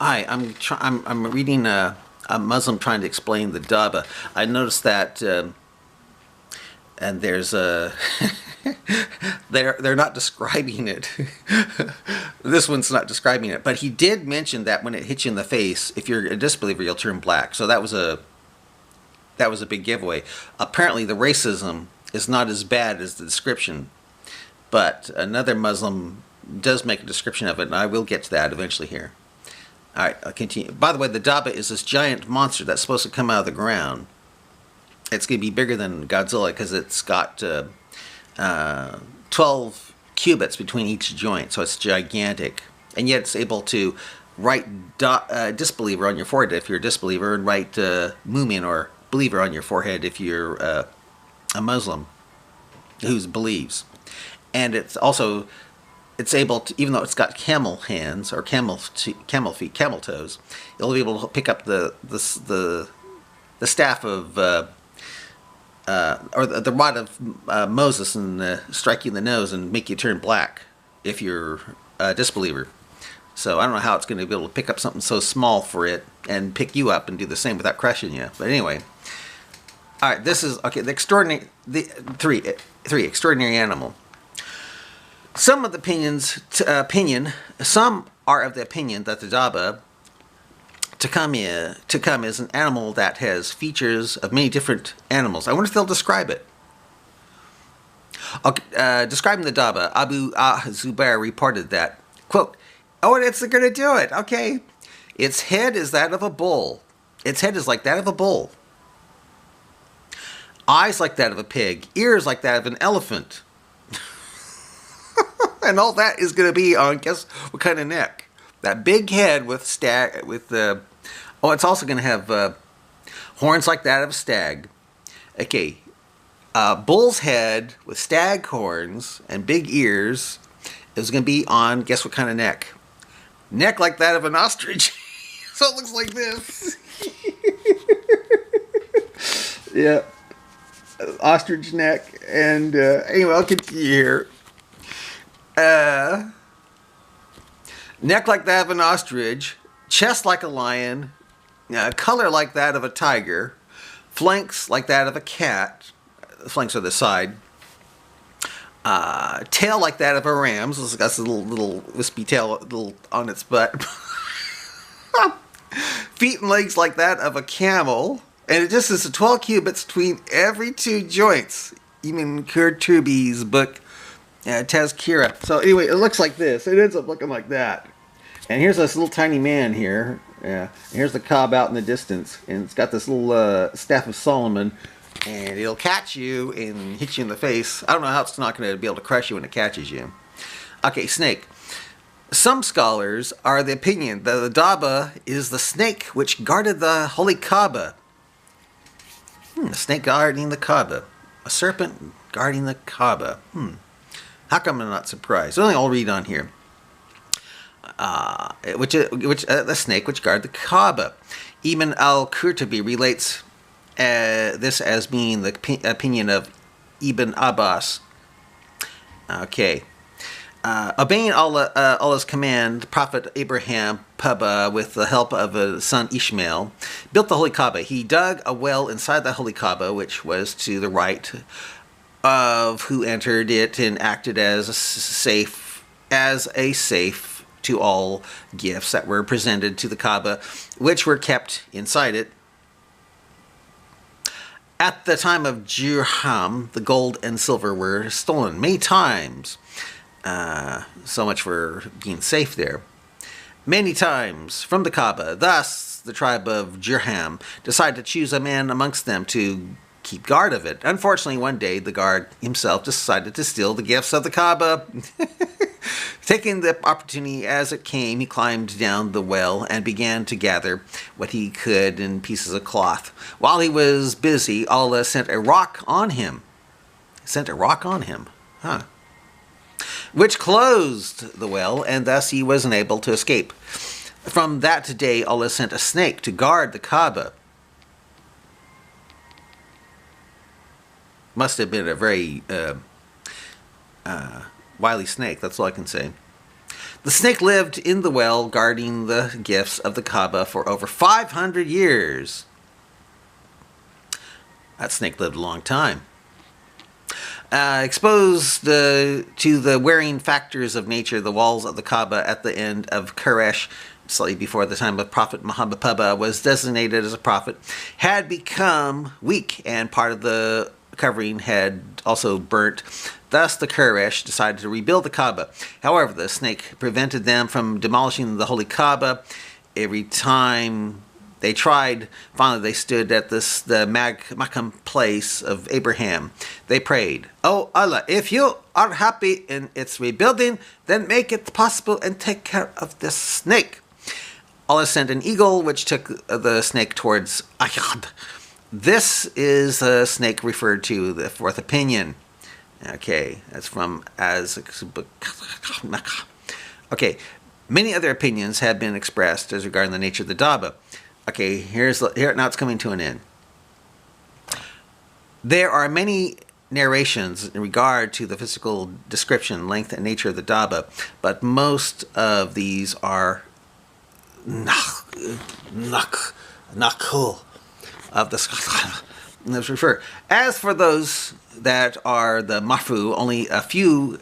Hi, I'm reading a Muslim trying to explain the Dabbah. I noticed that, and there's a they're not describing it. This one's not describing it, but he did mention that when it hits you in the face, if you're a disbeliever, you'll turn black. So that was a big giveaway. Apparently, the racism is not as bad as the description, but another Muslim does make a description of it, and I will get to that eventually here. All right, I'll continue. By the way, the Dabbah is this giant monster that's supposed to come out of the ground. It's going to be bigger than Godzilla because it's got 12 cubits between each joint, so it's gigantic. And yet it's able to write disbeliever on your forehead if you're a disbeliever, and write mu'min or believer on your forehead if you're a Muslim who believes. And it's able to, even though it's got camel hands or camel feet, camel toes, it'll be able to pick up the staff of or the rod of Moses and strike you in the nose and make you turn black if you're a disbeliever. So I don't know how it's going to be able to pick up something so small for it and pick you up and do the same without crushing you. But anyway, all right, this is okay. The three extraordinary animal. Some of the some are of the opinion that the Dabbah to come is an animal that has features of many different animals. I wonder if they'll describe it. Okay, describing the Dabbah, Abu Zubair reported that, quote, "Oh, it's going to do it. Okay, its head is that of a bull. Its head is like that of a bull. Eyes like that of a pig. Ears like that of an elephant." And all that is going to be on, guess what kind of neck? That big head with it's also going to have horns like that of a stag. Okay, bull's head with stag horns and big ears is going to be on, guess what kind of neck? Neck like that of an ostrich. So it looks like this. Yeah, ostrich neck. And anyway, I'll continue here. Neck like that of an ostrich, chest like a lion, color like that of a tiger, flanks like that of a cat. The flanks are the side. Tail like that of a ram. So it's got a little wispy tail little on its butt. Feet and legs like that of a camel. And it just is 12 cubits between every two joints. Even Kurtubi's book, Tazkira. So anyway, it looks like this. It ends up looking like that. And here's this little tiny man here. Yeah. And here's the cob out in the distance. And it's got this little staff of Solomon. And it'll catch you and hit you in the face. I don't know how it's not going to be able to crush you when it catches you. Okay, snake. Some scholars are of the opinion that the Dabbah is the snake which guarded the holy Kaaba. A snake guarding the Kaaba. A serpent guarding the Kaaba. How come I'm not surprised? Only I'll read on here. The snake which guarded the Kaaba. Ibn al-Qurtubi relates this as being the opinion of Ibn Abbas. Okay. Obeying Allah's command, Prophet Abraham, with the help of his son Ishmael, built the Holy Kaaba. He dug a well inside the Holy Kaaba, which was to the right of who entered it, and acted as a safe to all gifts that were presented to the Kaaba, which were kept inside it. At the time of Jurham, the gold and silver were stolen many times. So much for being safe there. Many times from the Kaaba. Thus, the tribe of Jurham decided to choose a man amongst them to keep guard of it. Unfortunately, one day, the guard himself decided to steal the gifts of the Kaaba. Taking the opportunity as it came, he climbed down the well and began to gather what he could in pieces of cloth. While he was busy, Allah sent a rock on him. Which closed the well, and thus he was unable to escape. From that day, Allah sent a snake to guard the Kaaba. Must have been a very wily snake, that's all I can say. The snake lived in the well, guarding the gifts of the Kaaba for over 500 years. That snake lived a long time. Exposed to the wearing factors of nature, the walls of the Kaaba at the end of Quraysh, slightly before the time of Prophet Muhammad was designated as a prophet, had become weak, and part of the covering had also burnt. Thus, the Quraysh decided to rebuild the Kaaba. However, the snake prevented them from demolishing the holy Kaaba. Every time they tried, finally they stood at the Makam place of Abraham. They prayed, "Oh Allah, if you are happy in its rebuilding, then make it possible and take care of this snake." Allah sent an eagle, which took the snake towards al-Ard. This is a snake referred to the fourth opinion. Okay, that's from Okay, many other opinions have been expressed as regarding the nature of the Dabbah. Okay, here now it's coming to an end. There are many narrations in regard to the physical description, length, and nature of the Dabbah, but most of these are nakul of the let's refer. As for those that are the mafu, only a few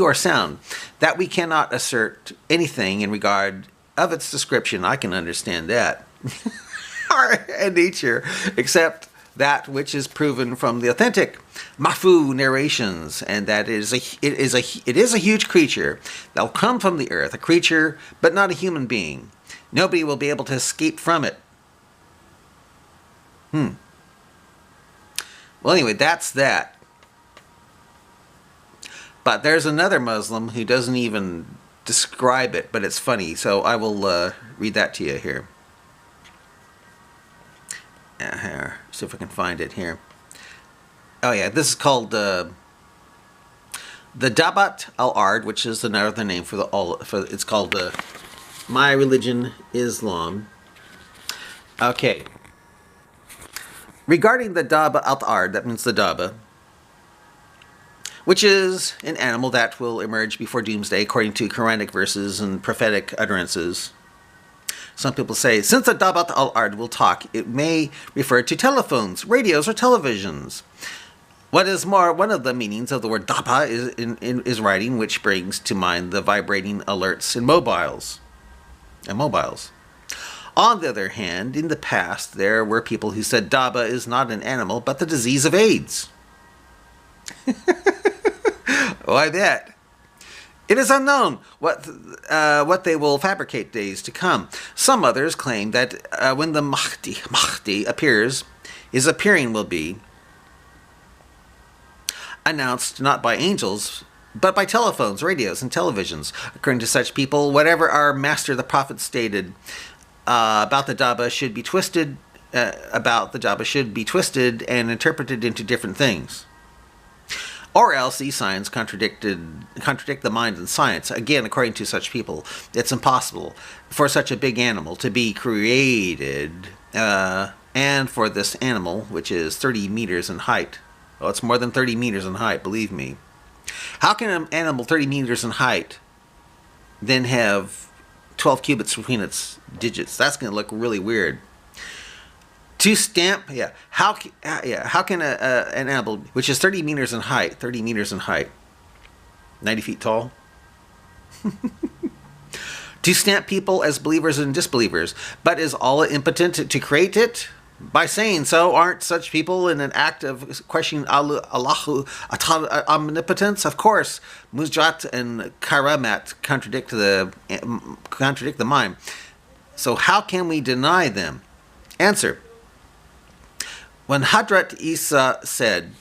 are sound. That we cannot assert anything in regard of its description. I can understand that. And nature, except that which is proven from the authentic mafu narrations, and that it is a huge creature that will come from the earth, a creature, but not a human being. Nobody will be able to escape from it. Well, anyway, that's that. But there's another Muslim who doesn't even describe it, but it's funny, so I will read that to you here. Here, see if I can find it here. Oh yeah, this is called the Dabbah al-Ard, which is another name for it's called My Religion Islam. Okay. Regarding the Dabbah al-Ard, that means the Dabbah, which is an animal that will emerge before doomsday according to Quranic verses and prophetic utterances. Some people say, since the Dabbah al-Ard will talk, it may refer to telephones, radios, or televisions. What is more, one of the meanings of the word Dabbah is writing, which brings to mind the vibrating alerts in mobiles. On the other hand, in the past, there were people who said Dabbah is not an animal, but the disease of AIDS. Why that? It is unknown what they will fabricate days to come. Some others claim that when the Mahdi appears, his appearing will be announced not by angels, but by telephones, radios, and televisions. According to such people, whatever our master the prophet stated about the Dabbah should be twisted and interpreted into different things. Or else these signs contradict the mind and science. Again, according to such people, it's impossible for such a big animal to be created, and for this animal, which is 30 meters in height. Oh, it's more than 30 meters in height, believe me. How can an animal 30 meters in height then have 12 cubits between its digits? That's going to look really weird. How can an animal, which is 30 meters in height, 90 feet tall, to stamp people as believers and disbelievers, but is Allah impotent to create it? By saying so, aren't such people in an act of questioning Allahu omnipotence? Of course, Mujat and Karamat contradict the mind. So how can we deny them? Answer. When Hadrat Isa said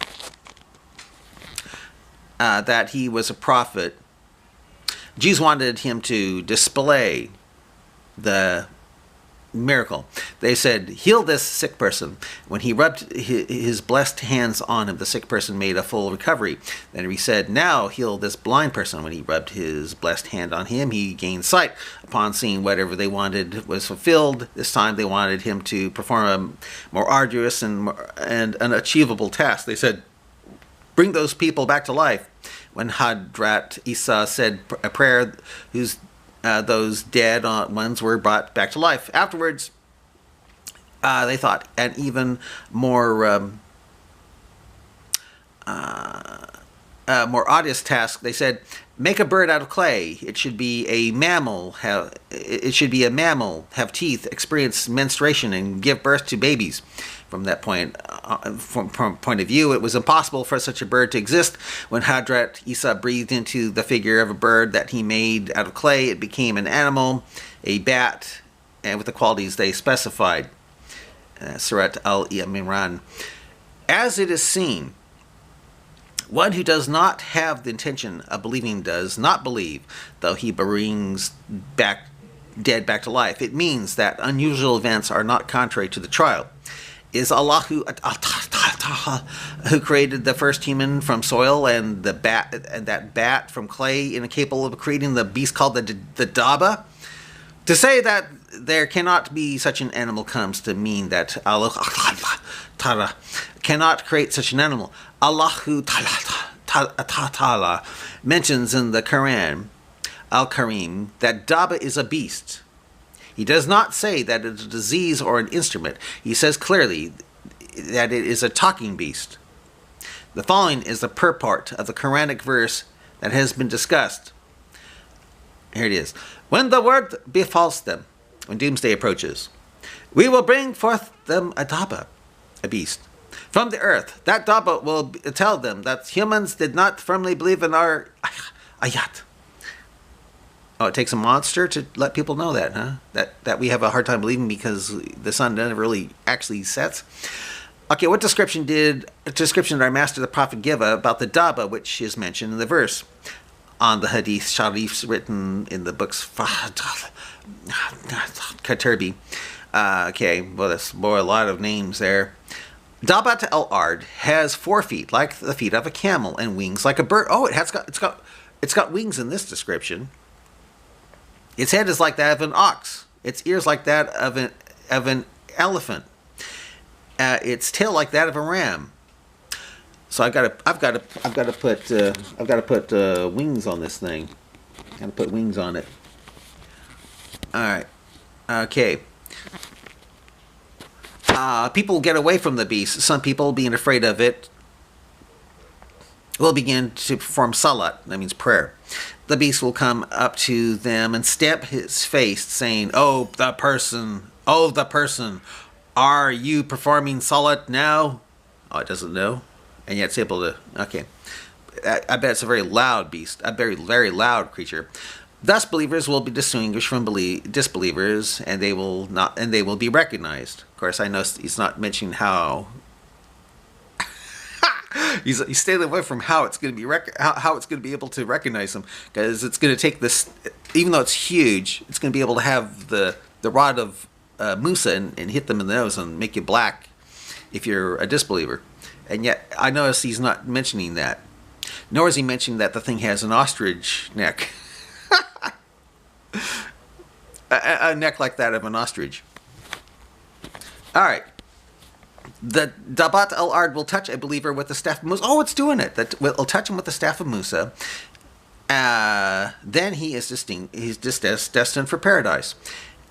that he was a prophet, Jews wanted him to display the miracle. They said, heal this sick person. When he rubbed his blessed hands on him, the sick person made a full recovery. Then he said, now heal this blind person. When he rubbed his blessed hand on him, he gained sight. Upon seeing whatever they wanted was fulfilled, this time they wanted him to perform a more arduous and unachievable task. They said, bring those people back to life. when Hadrat Isa said a prayer, those dead ones were brought back to life. Afterwards, they thought an even more more obvious task. They said, make a bird out of clay. It should be a mammal. Have teeth, experience menstruation, and give birth to babies. From that point, from point of view, it was impossible for such a bird to exist. When Hadrat Isa breathed into the figure of a bird that he made out of clay, it became an animal, a bat, and with the qualities they specified. Surat al-Imran. As it is seen, one who does not have the intention of believing does not believe, though he brings dead back to life. It means that unusual events are not contrary to the trial. Is Allah who created the first human from soil and that bat from clay, incapable of creating the beast called the Dabbah? To say that there cannot be such an animal comes to mean that Allah cannot create such an animal. Allah Ta'ala mentions in the Quran, Al-Karim, that Dabbah is a beast. He does not say that it's a disease or an instrument. He says clearly that it is a talking beast. The following is the purport of the Quranic verse that has been discussed. Here it is. When the word befalls them, when doomsday approaches, we will bring forth them a Dabbah, a beast, from the earth. That Dabbah will tell them that humans did not firmly believe in our ayat. Oh, it takes a monster to let people know that, huh? That we have a hard time believing because the sun never really actually sets. Okay, what description did our master the prophet give about the Dabbah, which is mentioned in the verse? On the hadith sharifs written in the books Katerbi. Okay, well, that's a lot of names there. Dabbah al-Ard has 4 feet, like the feet of a camel, and wings like a bird. Oh, it's got wings in this description. Its head is like that of an ox. Its ears like that of an elephant. Its tail like that of a ram. So I've got to put wings on this thing. Got to put wings on it. All right. Okay. People get away from the beast. Some people, being afraid of it, will begin to perform salat. That means prayer. The beast will come up to them and stamp his face, saying, "Oh, the person, are you performing salat now?" Oh, it doesn't know, and yet it's able to. Okay, I bet it's a very loud beast, a very, very loud creature. Thus, believers will be distinguished from disbelievers, and they will be recognized. Of course, I know he's not mentioning how. He's staying away from how it's going to be how it's going to be able to recognize them, because it's going to take this, even though it's huge, it's going to be able to have the rod of Musa and hit them in the nose and make you black if you're a disbeliever. And yet I notice he's not mentioning that, nor is he mentioning that the thing has an ostrich neck, a neck like that of an ostrich. All right. The Dabbah al-Ard will touch a believer with the staff of Musa. Oh, it's doing it. That will touch him with the staff of Musa. Then he is destined for paradise.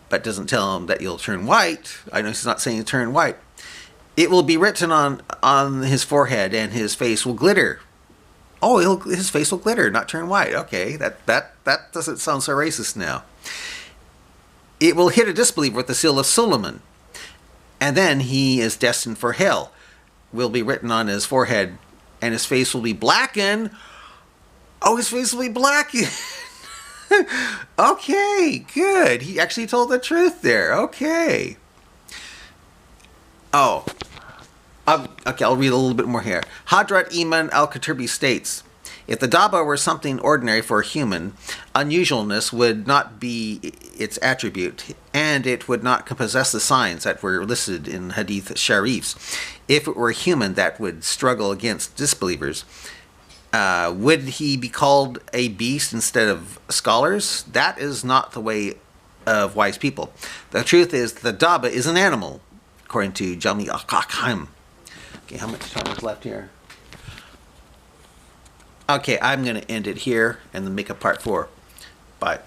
But doesn't tell him that he'll turn white. I know he's not saying he'll turn white. It will be written on his forehead, and his face will glitter. Oh, his face will glitter, not turn white. Okay, that doesn't sound so racist now. It will hit a disbeliever with the seal of Solomon. And then he is destined for hell. Will be written on his forehead, and his face will be blackened. Oh, his face will be blackened. Okay, good. He actually told the truth there. Okay. Oh. Okay, I'll read a little bit more here. Hadrat Iman al-Katerbi states, if the Dabbah were something ordinary for a human, unusualness would not be its attribute, and it would not possess the signs that were listed in Hadith Sharifs. If it were human that would struggle against disbelievers, would he be called a beast instead of scholars? That is not the way of wise people. The truth is, the Dabbah is an animal, according to Jami al-Qaqqam. Okay, how much time is left here? Okay, I'm going to end it here and then make a part 4. Bye.